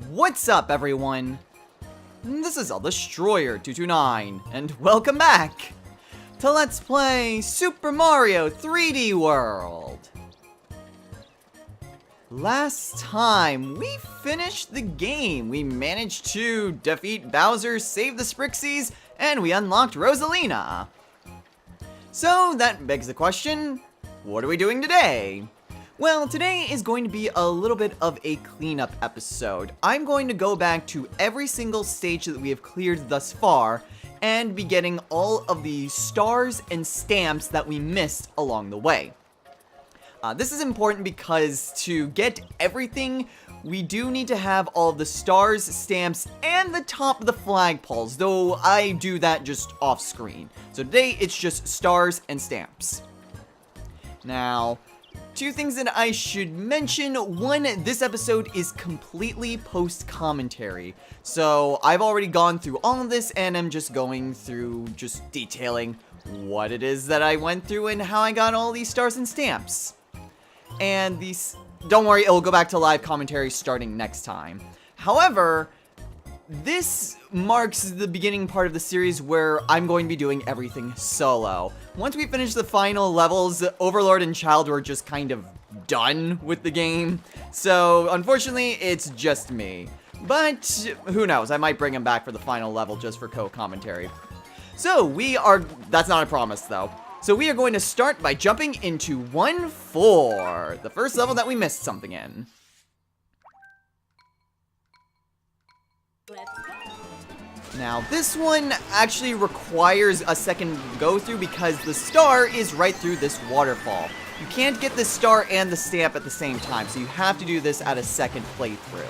What's up, everyone? This is Destroyer229, and welcome back to Let's Play Super Mario 3D World. Last time, we finished the game. We managed to defeat Bowser, save the Sprixies, and we unlocked Rosalina. So, that begs the question, what are we doing today? Well, today is going to be a little bit of a cleanup episode. I'm going to go back to every single stage that we have cleared thus far and be getting all of the stars and stamps that we missed along the way. This is important because to get everything, we do need to have all of the stars, stamps, and the top of the flagpoles, though I do that just off screen. So today, it's just stars and stamps. Now, two things that I should mention. One, this episode is completely post-commentary. So I've already gone through all of this and I'm just going through just detailing what it is that I went through and how I got all these stars and stamps. And these, don't worry, it will go back to live commentary starting next time. However, this marks the beginning part of the series where I'm going to be doing everything solo. Once we finish the final levels, Overlord and Child were just kind of done with the game. So, unfortunately, it's just me. But, who knows, I might bring him back for the final level just for co-commentary. So, that's not a promise though. So we are going to start by jumping into 1-4, the first level that we missed something in. Now, this one actually requires a second go-through because the star is right through this waterfall. You can't get the star and the stamp at the same time, so you have to do this at a second playthrough.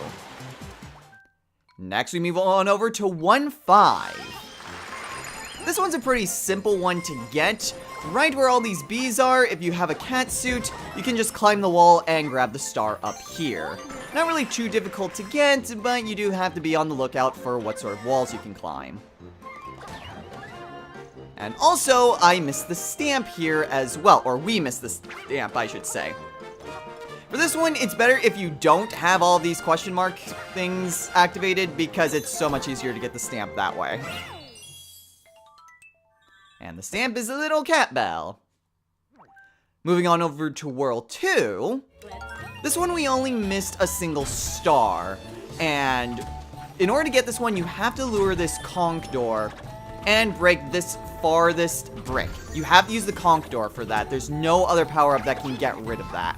Next, we move on over to 1-5. This one's a pretty simple one to get. Right where all these bees are, if you have a cat suit, you can just climb the wall and grab the star up here. Not really too difficult to get, but you do have to be on the lookout for what sort of walls you can climb. And also, I missed the stamp here as well, or we missed the stamp, I should say. For this one, it's better if you don't have all these question mark things activated because it's so much easier to get the stamp that way. And the stamp is a little cat bell. Moving on over to World 2. This one we only missed a single star. And in order to get this one, you have to lure this conch door and break this farthest brick. You have to use the conch door for that. There's no other power-up that can get rid of that.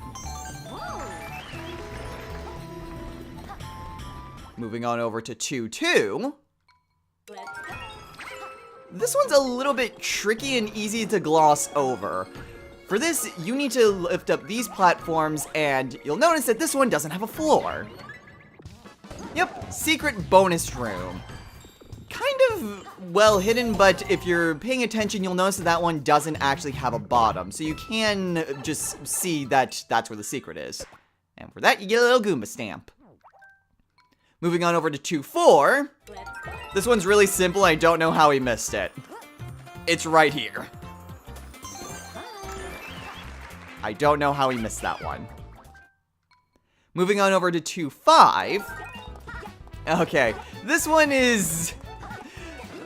Moving on over to 2-2. This one's a little bit tricky and easy to gloss over. For this, you need to lift up these platforms, and you'll notice that this one doesn't have a floor. Yep, secret bonus room. Kind of well hidden, but if you're paying attention, you'll notice that that one doesn't actually have a bottom. So you can just see that that's where the secret is. And for that, you get a little Goomba stamp. Moving on over to 2-4. This one's really simple. I don't know how he missed it. It's right here. I don't know how he missed that one. Moving on over to 2-5. Okay, this one is,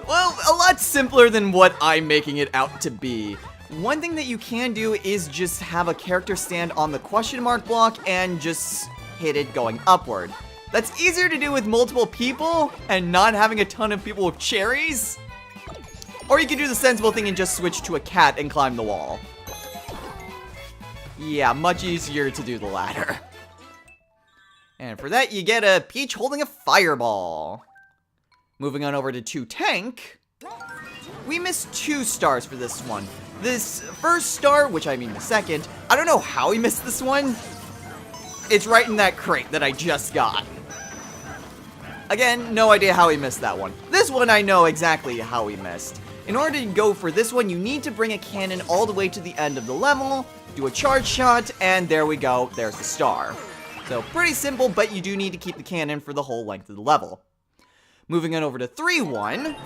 well, a lot simpler than what I'm making it out to be. One thing that you can do is just have a character stand on the question mark block and just hit it going upward. That's easier to do with multiple people and not having a ton of people with cherries. Or you can do the sensible thing and just switch to a cat and climb the wall. Yeah, much easier to do the latter. And for that, you get a Peach holding a fireball. Moving on over to 2-Tank. We missed 2 stars for this one. This first star, which I mean the second, I don't know how he missed this one. It's right in that crate that I just got. Again, no idea how he missed that one. This one I know exactly how he missed. In order to go for this one, you need to bring a cannon all the way to the end of the level, do a charge shot, and there we go, there's the star. So pretty simple, but you do need to keep the cannon for the whole length of the level. Moving on over to 3-1.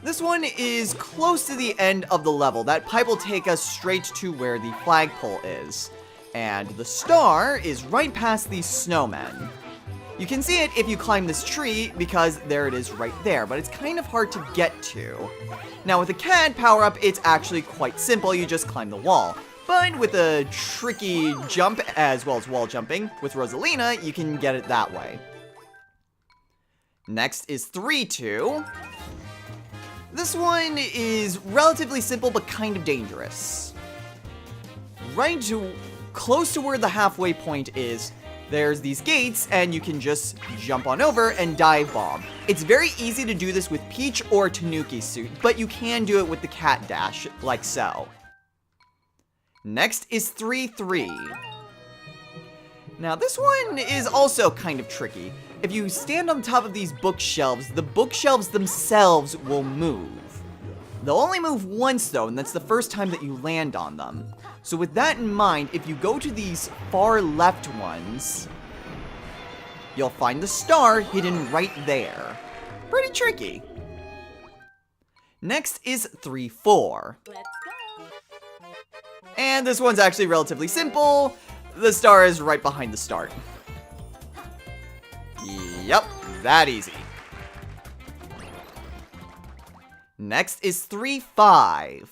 This one is close to the end of the level. That pipe will take us straight to where the flagpole is. And the star is right past these snowmen. You can see it if you climb this tree because there it is right there, but it's kind of hard to get to. Now with the cat power-up, it's actually quite simple, you just climb the wall. But with a tricky jump as well as wall jumping with Rosalina, you can get it that way. Next is 3-2. This one is relatively simple but kind of dangerous. Close to where the halfway point is, there's these gates and you can just jump on over and dive bomb. It's very easy to do this with Peach or Tanuki's suit, but you can do it with the cat dash, like so. Next is 3-3. Now this one is also kind of tricky. If you stand on top of these bookshelves, the bookshelves themselves will move. They'll only move once though, and that's the first time that you land on them. So with that in mind, if you go to these far left ones, you'll find the star hidden right there. Pretty tricky. Next is 3-4. Let's go. And this one's actually relatively simple. The star is right behind the start. Yep, that easy. Next is 3-5.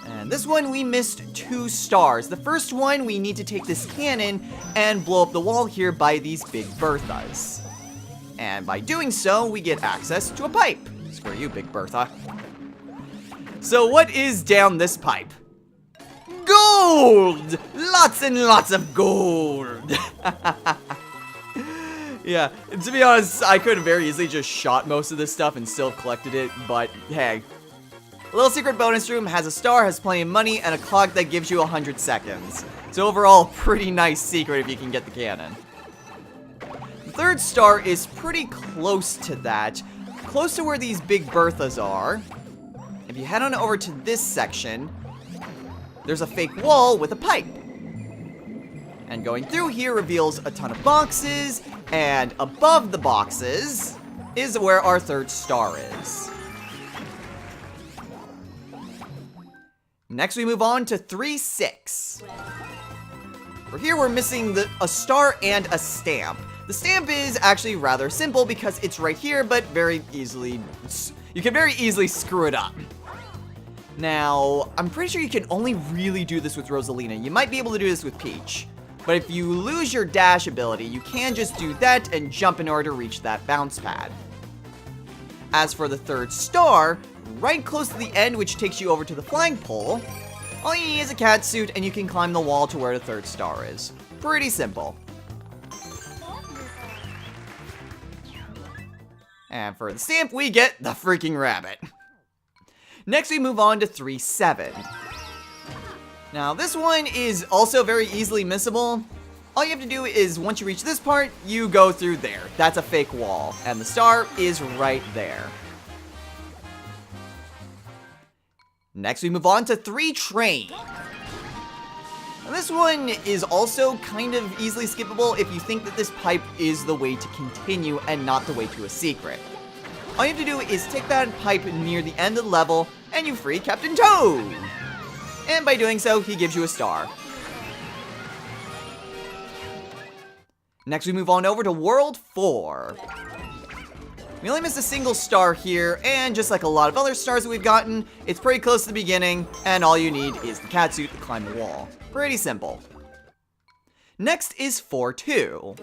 And this one we missed 2 stars. The first one, we need to take this cannon and blow up the wall here by these Big Berthas. And by doing so, we get access to a pipe. Screw you, Big Bertha. So what is down this pipe? Gold! Lots and lots of gold! Yeah, to be honest, I could have very easily just shot most of this stuff and still collected it, but hey. A little secret bonus room has a star, has plenty of money, and a clock that gives you 100 seconds. So overall, pretty nice secret if you can get the cannon. The third star is pretty close to that. Close to where these Big Berthas are. If you head on over to this section, there's a fake wall with a pipe. And going through here reveals a ton of boxes, and above the boxes is where our third star is. Next we move on to 3-6. For here we're missing a star and a stamp. The stamp is actually rather simple because it's right here, but you can very easily screw it up. Now, I'm pretty sure you can only really do this with Rosalina. You might be able to do this with Peach. But if you lose your dash ability, you can just do that and jump in order to reach that bounce pad. As for the third star, right close to the end, which takes you over to the flagpole, all you need is a cat suit and you can climb the wall to where the third star is. Pretty simple. And for the stamp, we get the freaking rabbit. Next, we move on to 3-7. Now, this one is also very easily missable. All you have to do is, once you reach this part, you go through there. That's a fake wall, and the star is right there. Next, we move on to 3-Train. Now, this one is also kind of easily skippable if you think that this pipe is the way to continue and not the way to a secret. All you have to do is take that pipe near the end of the level, and you free Captain Toad! And by doing so, he gives you a star. Next, we move on over to World 4. We only missed a single star here, and just like a lot of other stars that we've gotten, it's pretty close to the beginning, and all you need is the catsuit to climb the wall. Pretty simple. Next is 4-2.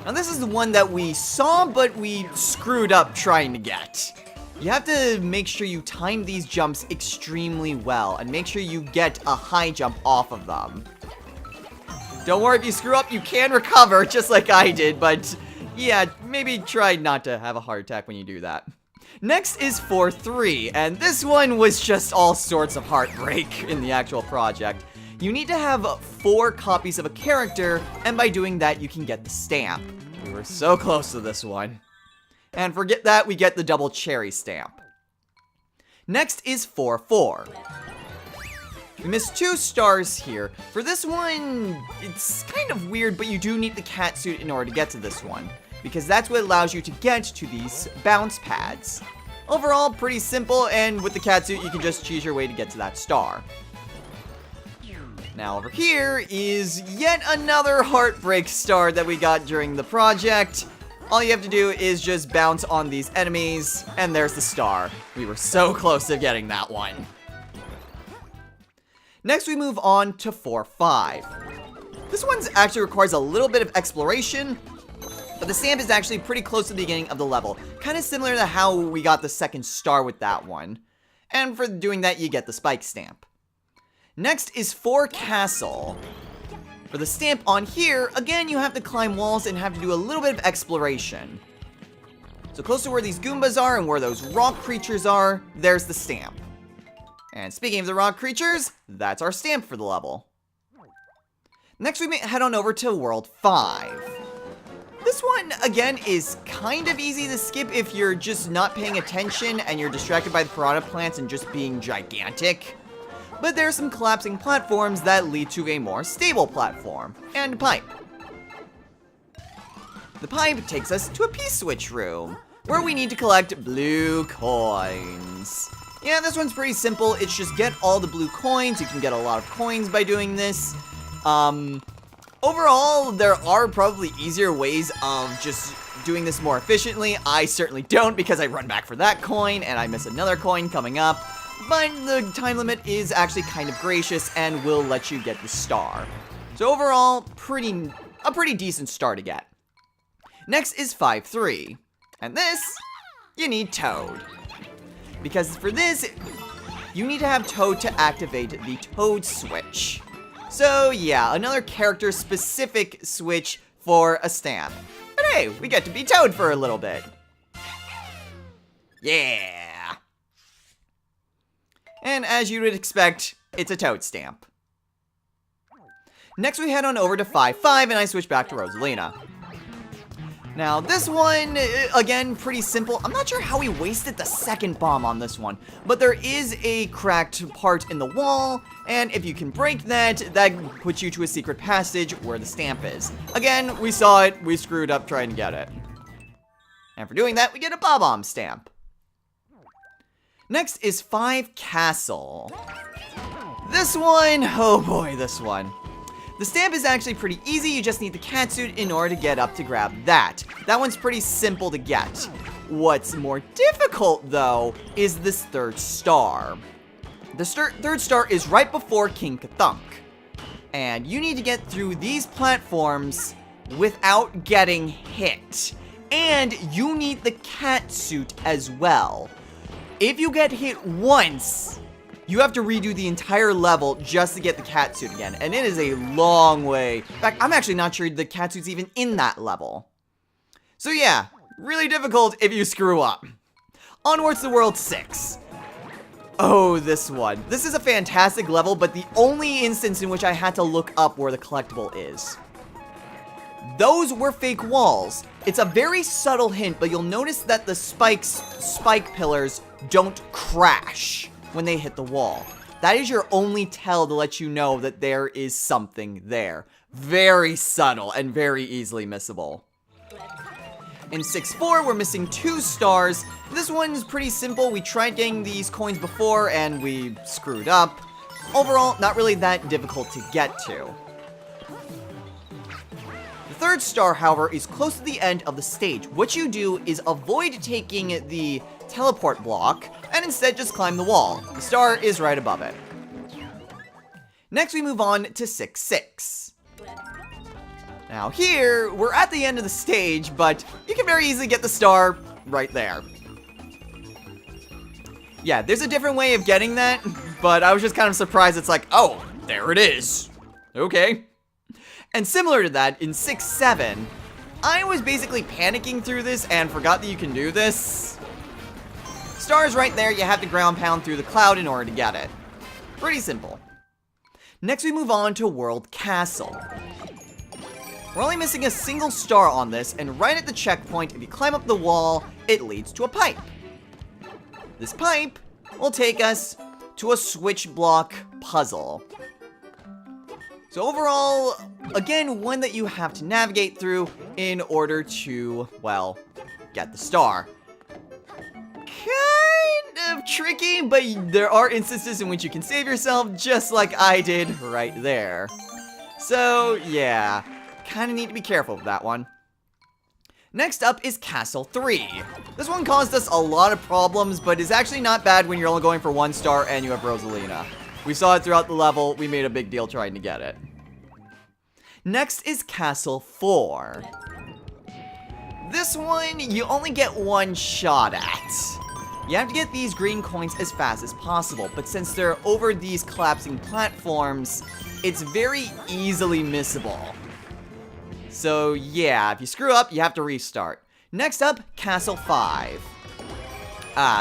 Now this is the one that we saw, but we screwed up trying to get. You have to make sure you time these jumps extremely well, and make sure you get a high jump off of them. Don't worry if you screw up, you can recover, just like I did, but yeah, maybe try not to have a heart attack when you do that. Next is 4-3, and this one was just all sorts of heartbreak in the actual project. You need to have 4 copies of a character, and by doing that, you can get the stamp. We were so close to this one. And forget that, we get the double cherry stamp. Next is 4-4. We missed 2 stars here. For this one, it's kind of weird, but you do need the cat suit in order to get to this one, because that's what allows you to get to these bounce pads. Overall, pretty simple, and with the cat suit, you can just choose your way to get to that star. Now over here is yet another heartbreak star that we got during the project. All you have to do is just bounce on these enemies, and there's the star. We were so close to getting that one. Next we move on to 4-5. This one actually requires a little bit of exploration, but the stamp is actually pretty close to the beginning of the level. Kind of similar to how we got the second star with that one. And for doing that, you get the spike stamp. Next is 4 Castle. For the stamp on here, again, you have to climb walls and have to do a little bit of exploration. So close to where these Goombas are and where those rock creatures are, there's the stamp. And speaking of the rock creatures, that's our stamp for the level. Next, we may head on over to World 5. This one, again, is kind of easy to skip if you're just not paying attention and you're distracted by the piranha plants and just being gigantic. But there are some collapsing platforms that lead to a more stable platform, and a pipe. The pipe takes us to a P-switch room, where we need to collect blue coins. Yeah, this one's pretty simple. It's just get all the blue coins. You can get a lot of coins by doing this. Overall, there are probably easier ways of just doing this more efficiently. I certainly don't, because I run back for that coin, and I miss another coin coming up. But the time limit is actually kind of gracious and will let you get the star. So overall, a pretty decent star to get. Next is 5-3. And this, you need Toad. Because for this, you need to have Toad to activate the Toad switch. So yeah, another character-specific switch for a stamp. But hey, we get to be Toad for a little bit. Yeah! And as you would expect, it's a Toad stamp. Next we head on over to 5-5 and I switch back to Rosalina. Now this one, again, pretty simple. I'm not sure how we wasted the second bomb on this one, but there is a cracked part in the wall, and if you can break that, that puts you to a secret passage where the stamp is. Again, we saw it, we screwed up trying to get it. And for doing that, we get a Bob-omb stamp. Next is 5 Castle. This one, oh boy, this one. The stamp is actually pretty easy, you just need the catsuit in order to get up to grab that. That one's pretty simple to get. What's more difficult, though, is this third star. The third star is right before King Kathunk. And you need to get through these platforms without getting hit. And you need the catsuit as well. If you get hit once, you have to redo the entire level just to get the catsuit again, and it is a long way. In fact, I'm actually not sure the catsuit's even in that level. So yeah, really difficult if you screw up. Onwards to World 6. Oh, this one. This is a fantastic level, but the only instance in which I had to look up where the collectible is. Those were fake walls. It's a very subtle hint, but you'll notice that the spike pillars don't crash when they hit the wall. That is your only tell to let you know that there is something there. Very subtle and very easily missable. In 6-4, we're missing 2 stars. This one's pretty simple. We tried getting these coins before and we screwed up. Overall, not really that difficult to get to. The third star, however, is close to the end of the stage. What you do is avoid taking the teleport block and instead just climb the wall. The star is right above it. Next we move on to 6-6. Now here, we're at the end of the stage, but you can very easily get the star right there. Yeah, there's a different way of getting that, but I was just kind of surprised it's like, oh, there it is. Okay. And similar to that, in 6-7, I was basically panicking through this and forgot that you can do this. Star's right there, you have to ground pound through the cloud in order to get it. Pretty simple. Next we move on to World Castle. We're only missing a single star on this, and right at the checkpoint, if you climb up the wall, it leads to a pipe. This pipe will take us to a switch block puzzle. So overall, again, one that you have to navigate through in order to, well, get the star. Kind of tricky, but there are instances in which you can save yourself, just like I did right there. So, yeah, kind of need to be careful with that one. Next up is Castle 3. This one caused us a lot of problems, but is actually not bad when you're only going for 1 star and you have Rosalina. We saw it throughout the level, we made a big deal trying to get it. Next is Castle 4. This one, you only get 1 shot at. You have to get these green coins as fast as possible, but since they're over these collapsing platforms, it's very easily missable. So yeah, if you screw up, you have to restart. Next up, Castle 5.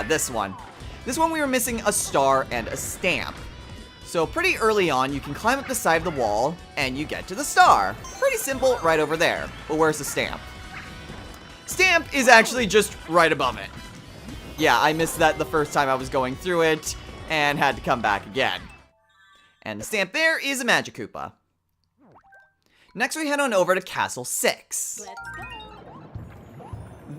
This one. This one we were missing a star and a stamp. So pretty early on, you can climb up the side of the wall, and you get to the star. Pretty simple, right over there. But where's the stamp? Stamp is actually just right above it. Yeah, I missed that the first time I was going through it, and had to come back again. And the stamp there is a Magic Koopa. Next we head on over to Castle 6.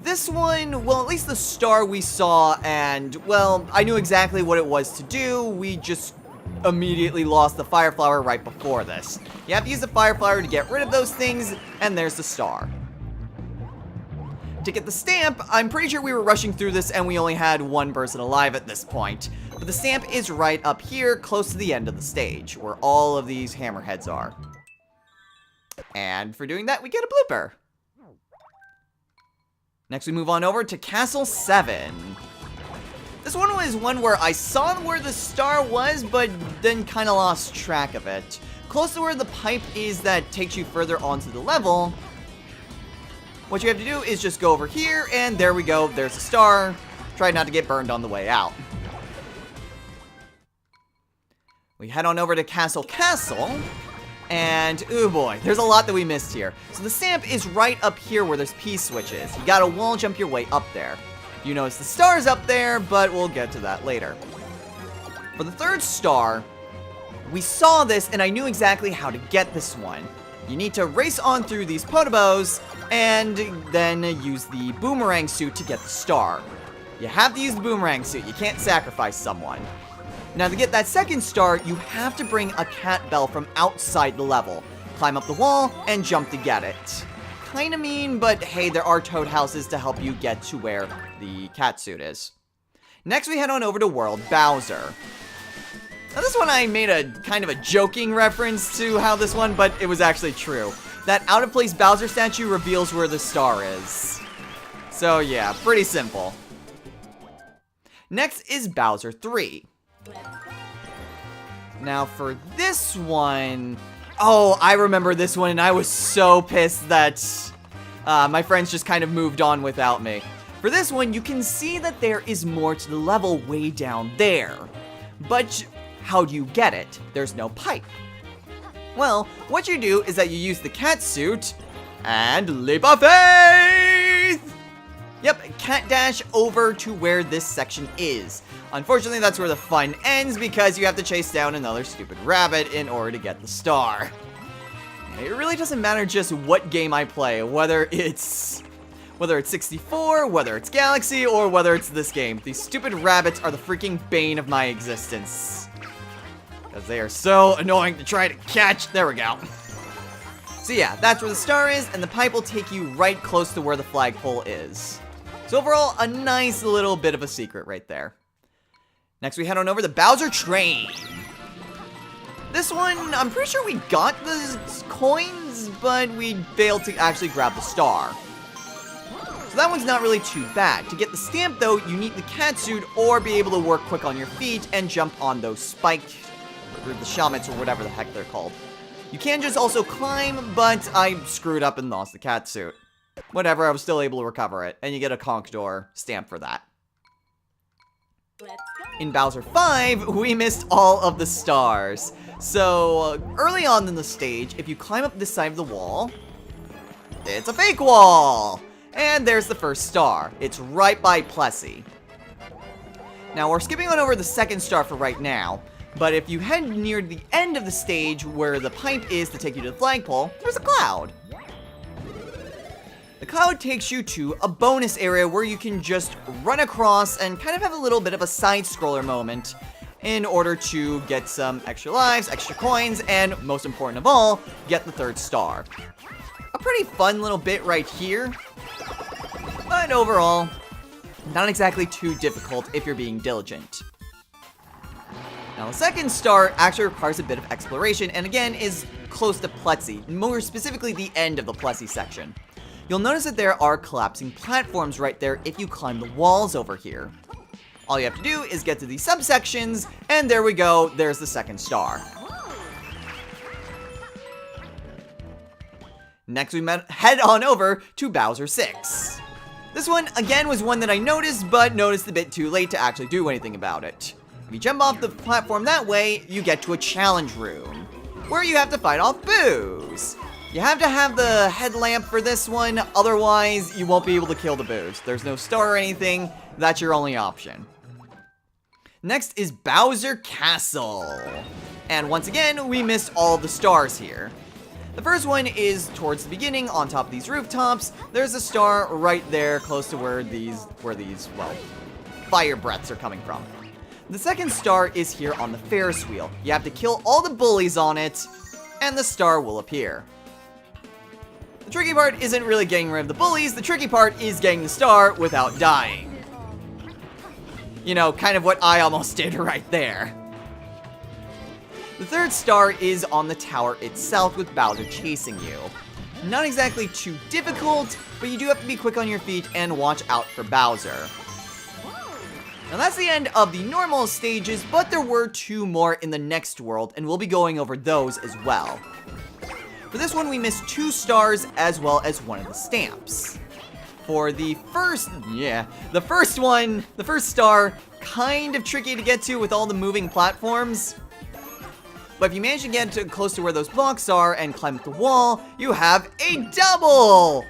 This one, well, at least the star we saw, and, well, I knew exactly what it was to do. We just immediately lost the Fire Flower right before this. You have to use the Fire Flower to get rid of those things, and there's the star. To get the stamp, I'm pretty sure we were rushing through this and we only had 1 person alive at this point. But the stamp is right up here, close to the end of the stage, where all of these hammerheads are. And for doing that, we get a blooper. Next we move on over to Castle 7. This one was one where I saw where the star was, but then kind of lost track of it. Close to where the pipe is that takes you further onto the level. What you have to do is just go over here, and there we go, there's a star. Try not to get burned on the way out. We head on over to Castle, and oh boy, there's a lot that we missed here. So the stamp is right up here where there's P-switches. You gotta wall jump your way up there. You notice the star's up there, but we'll get to that later. For the 3rd star, we saw this, and I knew exactly how to get this one. You need to race on through these potobos, and then use the boomerang suit to get the star. You have to use the boomerang suit, you can't sacrifice someone. Now to get that 2nd star, you have to bring a cat bell from outside the level. Climb up the wall, and jump to get it. Kinda mean, but hey, there are toad houses to help you get to where the cat suit is. Next we head on over to World Bowser. Now this one I made a kind of a joking reference to how this one, but it was actually true. That out-of-place Bowser statue reveals where the star is. So yeah, pretty simple. Next is Bowser 3. Now for this one, oh, I remember this one and I was so pissed that my friends just kind of moved on without me. For this one, you can see that there is more to the level way down there. But how do you get it? There's no pipe. Well, what you do is that you use the cat suit and leap of faith! Yep, cat dash over to where this section is. Unfortunately, that's where the fun ends because you have to chase down another stupid rabbit in order to get the star. It really doesn't matter just what game I play, whether it's 64, whether it's Galaxy, or whether it's this game. These stupid rabbits are the freaking bane of my existence. Because they are so annoying to try to catch. There we go. So yeah, that's where the star is, and the pipe will take you right close to where the flagpole is. So overall, a nice little bit of a secret right there. Next, we head on over the Bowser Train. This one, I'm pretty sure we got the coins, but we failed to actually grab the star. So that one's not really too bad. To get the stamp, though, you need the cat suit or be able to work quick on your feet and jump on those spiked, or the shamets, or whatever the heck they're called. You can just also climb, but I screwed up and lost the cat suit. Whatever, I was still able to recover it, and you get a conch door stamp for that. In Bowser 5, we missed all of the stars. So, early on in the stage, if you climb up this side of the wall, it's a fake wall! And there's the first star. It's right by Plessy. Now, we're skipping on over the second star for right now, but if you head near the end of the stage where the pipe is to take you to the flagpole, there's a cloud. The cloud takes you to a bonus area where you can just run across and kind of have a little bit of a side-scroller moment in order to get some extra lives, extra coins, and most important of all, get the 3rd star. A pretty fun little bit right here, but overall, not exactly too difficult if you're being diligent. Now, the 2nd star actually requires a bit of exploration, and again is close to Plessie, more specifically the end of the Plessie section. You'll notice that there are collapsing platforms right there if you climb the walls over here. All you have to do is get to these subsections, and there we go, there's the 2nd star. Next we head on over to Bowser 6. This one, again, was one that I noticed, but noticed a bit too late to actually do anything about it. If you jump off the platform that way, you get to a challenge room, where you have to fight off boos. You have to have the headlamp for this one, otherwise you won't be able to kill the boos. There's no star or anything, that's your only option. Next is Bowser Castle. And once again, we missed all the stars here. The first one is towards the beginning, on top of these rooftops. There's a star right there, close to where these, well, fire breaths are coming from. The 2nd star is here on the Ferris wheel. You have to kill all the bullies on it, and the star will appear. The tricky part isn't really getting rid of the bullies, the tricky part is getting the star without dying. You know, kind of what I almost did right there. The 3rd star is on the tower itself with Bowser chasing you. Not exactly too difficult, but you do have to be quick on your feet and watch out for Bowser. Now that's the end of the normal stages, but there were 2 more in the next world, and we'll be going over those as well. For this one, we missed 2 stars as well as one of the stamps. For the first star, kind of tricky to get to with all the moving platforms. But if you manage to get close to where those blocks are and climb up the wall, you have a double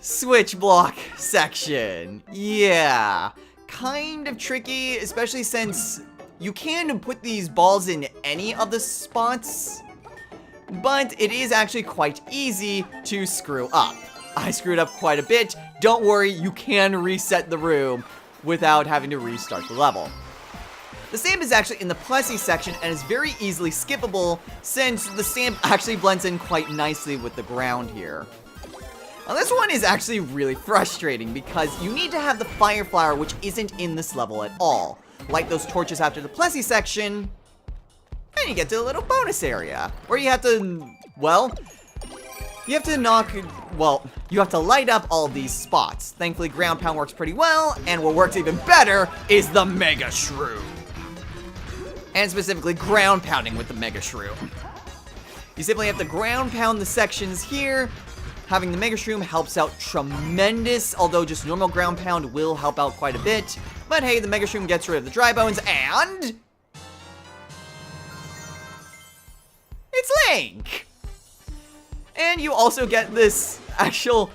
switch block section. Yeah, kind of tricky, especially since you can put these balls in any of the spots, but it is actually quite easy to screw up. I screwed up quite a bit. Don't worry, you can reset the room without having to restart the level. The stamp is actually in the Plessie section and is very easily skippable since the stamp actually blends in quite nicely with the ground here. Now this one is actually really frustrating because you need to have the fire flower, which isn't in this level at all. Light those torches after the Plessie section, and you get to a little bonus area where you have to, well, you have to light up all these spots. Thankfully, ground pound works pretty well, and what works even better is the Mega Shroom. And specifically, ground pounding with the Mega Shroom. You simply have to ground pound the sections here. Having the Mega Shroom helps out tremendous, although just normal ground pound will help out quite a bit. But hey, the Mega Shroom gets rid of the dry bones, and it's Link! And you also get this actual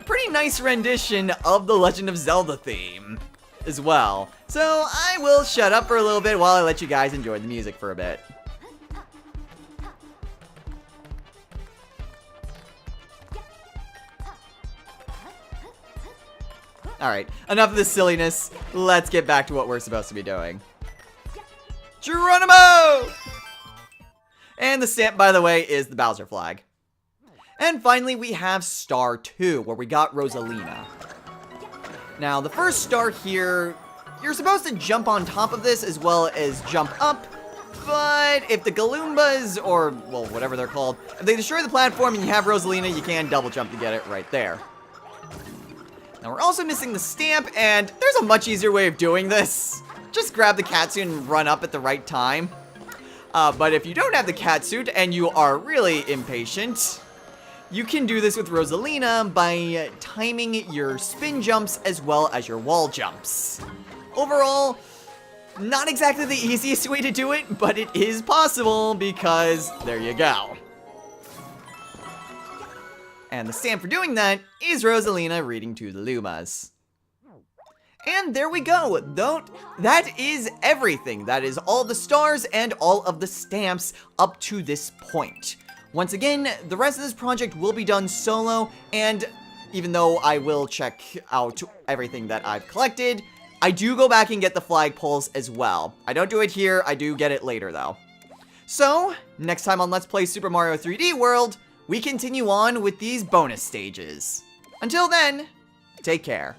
pretty nice rendition of the Legend of Zelda theme as well. So I will shut up for a little bit while I let you guys enjoy the music for a bit. Alright, enough of this silliness. Let's get back to what we're supposed to be doing. Geronimo! And the stamp, by the way, is the Bowser flag. And finally, we have Star 2, where we got Rosalina. Now, the first star here, you're supposed to jump on top of this as well as jump up, but if the Galoombas, or, well, whatever they're called, if they destroy the platform and you have Rosalina, you can double jump to get it right there. Now, we're also missing the stamp, and there's a much easier way of doing this. Just grab the catsuit and run up at the right time. But if you don't have the catsuit and you are really impatient, you can do this with Rosalina by timing your spin jumps as well as your wall jumps. Overall, not exactly the easiest way to do it, but it is possible because there you go. And the stamp for doing that is Rosalina reading to the Lumas. And there we go. That is everything. That is all the stars and all of the stamps up to this point. Once again, the rest of this project will be done solo, and even though I will check out everything that I've collected, I do go back and get the flagpoles as well. I don't do it here, I do get it later though. So, next time on Let's Play Super Mario 3D World, we continue on with these bonus stages. Until then, take care.